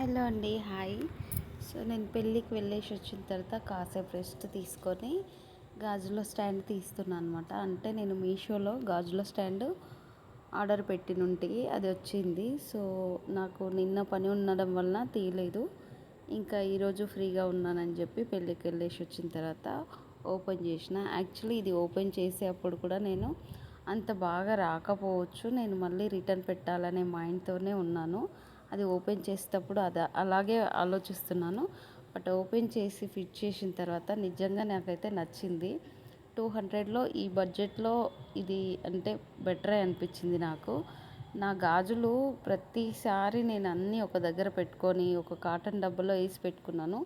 Hello అండి, hi. So నేను పెళ్ళికి వెళ్ళేసి వచ్చిన తర్వాత కాసేపు రెస్ట్ తీసుకొని గాజుల స్టాండ్ తీస్తున్నాను అనమాట. అంటే నేను మీషోలో గాజుల స్టాండ్ ఆర్డర్ పెట్టినుంటి అది వచ్చింది. సో నాకు నిన్న పని ఉండడం వలన తీయలేదు. ఇంకా ఈరోజు ఫ్రీగా ఉన్నానని చెప్పి పెళ్ళికి వెళ్ళేసి వచ్చిన తర్వాత ఓపెన్ చేసిన. యాక్చువల్లీ ఇది ఓపెన్ చేసేటప్పుడు కూడా నేను అంత బాగా రాకపోవచ్చు, నేను మళ్ళీ రిటర్న్ పెట్టాలనే మైండ్తోనే ఉన్నాను. అది ఓపెన్ చేసేటప్పుడు అది అలాగే ఆలోచిస్తున్నాను. బట్ ఓపెన్ చేసి ఫిట్ చేసిన తర్వాత నిజంగా నాకైతే నచ్చింది. 200లో ఈ బడ్జెట్లో ఇది అంటే బెటరే అనిపించింది నాకు. నా గాజులు ప్రతిసారి నేను అన్నీ ఒక దగ్గర పెట్టుకొని ఒక కాటన్ డబ్బాలో వేసి పెట్టుకున్నాను.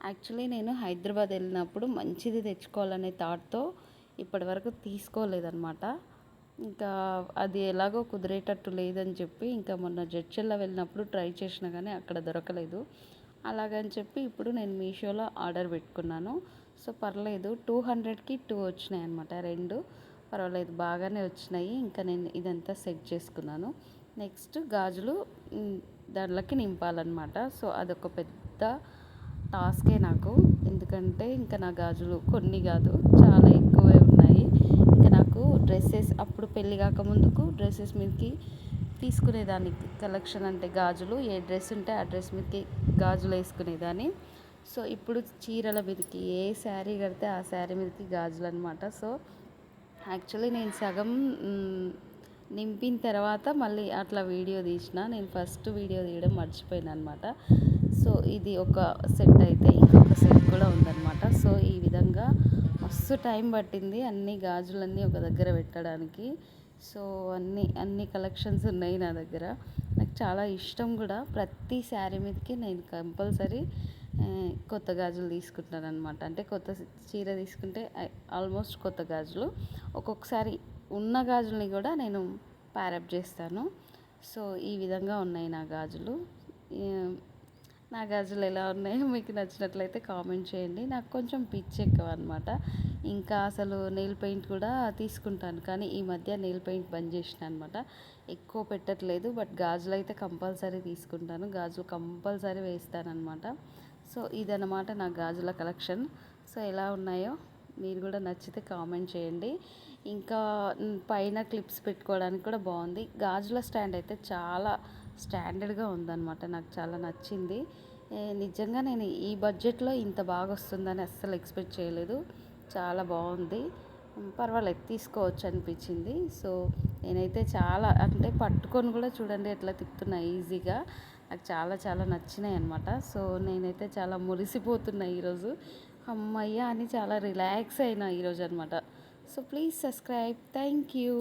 యాక్చువల్లీ నేను హైదరాబాద్ వెళ్ళినప్పుడు మంచిది తెచ్చుకోవాలనే థాట్తో ఇప్పటివరకు తీసుకోలేదన్నమాట. ఇంకా అది ఎలాగో కుదిరేటట్టు లేదని చెప్పి ఇంకా మొన్న జడ్చర్ల వెళ్ళినప్పుడు ట్రై చేసినా కానీ అక్కడ దొరకలేదు. అలాగని చెప్పి ఇప్పుడు నేను మీషోలో ఆర్డర్ పెట్టుకున్నాను. సో పర్లేదు, 200కి 2 వచ్చినాయి అనమాట. రెండు పర్వాలేదు, బాగానే వచ్చినాయి. ఇంకా నేను ఇదంతా సెట్ చేసుకున్నాను. నెక్స్ట్ గాజులు దాంట్లోకి నింపాలన్నమాట. సో అదొక పెద్ద టాస్కే నాకు. ఎందుకంటే ఇంకా నా గాజులు కొన్ని కాదు, చాలా ఎక్కువే ఉన్నాయి. ఇంకా నాకు డ్రెస్సెస్ అప్పుడు పెళ్ళి కాకముందుకు డ్రెస్సెస్ మీదకి తీసుకునేదాన్ని కలెక్షన్, అంటే గాజులు ఏ డ్రెస్ ఉంటే ఆ డ్రెస్ మీదకి గాజులు వేసుకునేదాన్ని. సో ఇప్పుడు చీరల మీదకి ఏ శారీ కడితే ఆ శారీ మీదకి గాజులు అనమాట. సో యాక్చువల్లీ నేను సగం నింపిన తర్వాత మళ్ళీ అట్లా వీడియో తీసిన. నేను ఫస్ట్ వీడియో తీయడం మర్చిపోయాను అనమాట. సో ఇది ఒక సెట్ అయితే ఇంకొక సెట్ కూడా ఉందన్నమాట. సో ఈ విధంగా మస్తు టైం పట్టింది అన్ని గాజులన్నీ ఒక దగ్గర పెట్టడానికి. సో అన్ని కలెక్షన్స్ ఉన్నాయి నా దగ్గర. నాకు చాలా ఇష్టం కూడా. ప్రతి శారీ మీదకి నేను కంపల్సరీ కొత్త గాజులు తీసుకుంటాను అనమాట. అంటే కొత్త చీర తీసుకుంటే ఆల్మోస్ట్ కొత్త గాజులు, ఒక్కొక్కసారి ఉన్న గాజుల్ని కూడా నేను ప్యారప్ చేస్తాను. సో ఈ విధంగా ఉన్నాయి నా గాజులు. నా గాజులు ఎలా ఉన్నాయో మీకు నచ్చినట్లయితే కామెంట్ చేయండి. నాకు కొంచెం పిచ్చి ఎక్కువ అనమాట. ఇంకా అసలు నెయిల్ పెయింట్ కూడా తీసుకుంటాను, కానీ ఈ మధ్య నెయిల్ పెయింట్ బంద్ చేసిన అనమాట. ఎక్కువ పెట్టట్లేదు. బట్ గాజులు అయితే కంపల్సరీ తీసుకుంటాను, గాజులు కంపల్సరీ వేస్తాను అనమాట. సో ఇదన్నమాట నా గాజుల కలెక్షన్. సో ఎలా ఉన్నాయో మీరు కూడా నచ్చితే కామెంట్ చేయండి. ఇంకా పైన క్లిప్స్ పెట్టుకోవడానికి కూడా బాగుంది. గాజుల స్టాండ్ అయితే చాలా స్టాండర్డ్గా ఉందన్నమాట. నాకు చాలా నచ్చింది. నిజంగా నేను ఈ బడ్జెట్లో ఇంత బాగా వస్తుందని అస్సలు ఎక్స్పెక్ట్ చేయలేదు. చాలా బాగుంది, పర్వాలేదు, తీసుకోవచ్చు అనిపించింది. సో నేనైతే చాలా అంటే పట్టుకొని కూడా చూడండి ఎట్లా తిప్పుతున్నా ఈజీగా. నాకు చాలా చాలా నచ్చినాయి అనమాట. సో నేనైతే చాలా మురిసిపోతున్నా ఈరోజు. అమ్మయ్య అని చాలా రిలాక్స్ అయినా ఈరోజు అనమాట. So please subscribe. Thank you.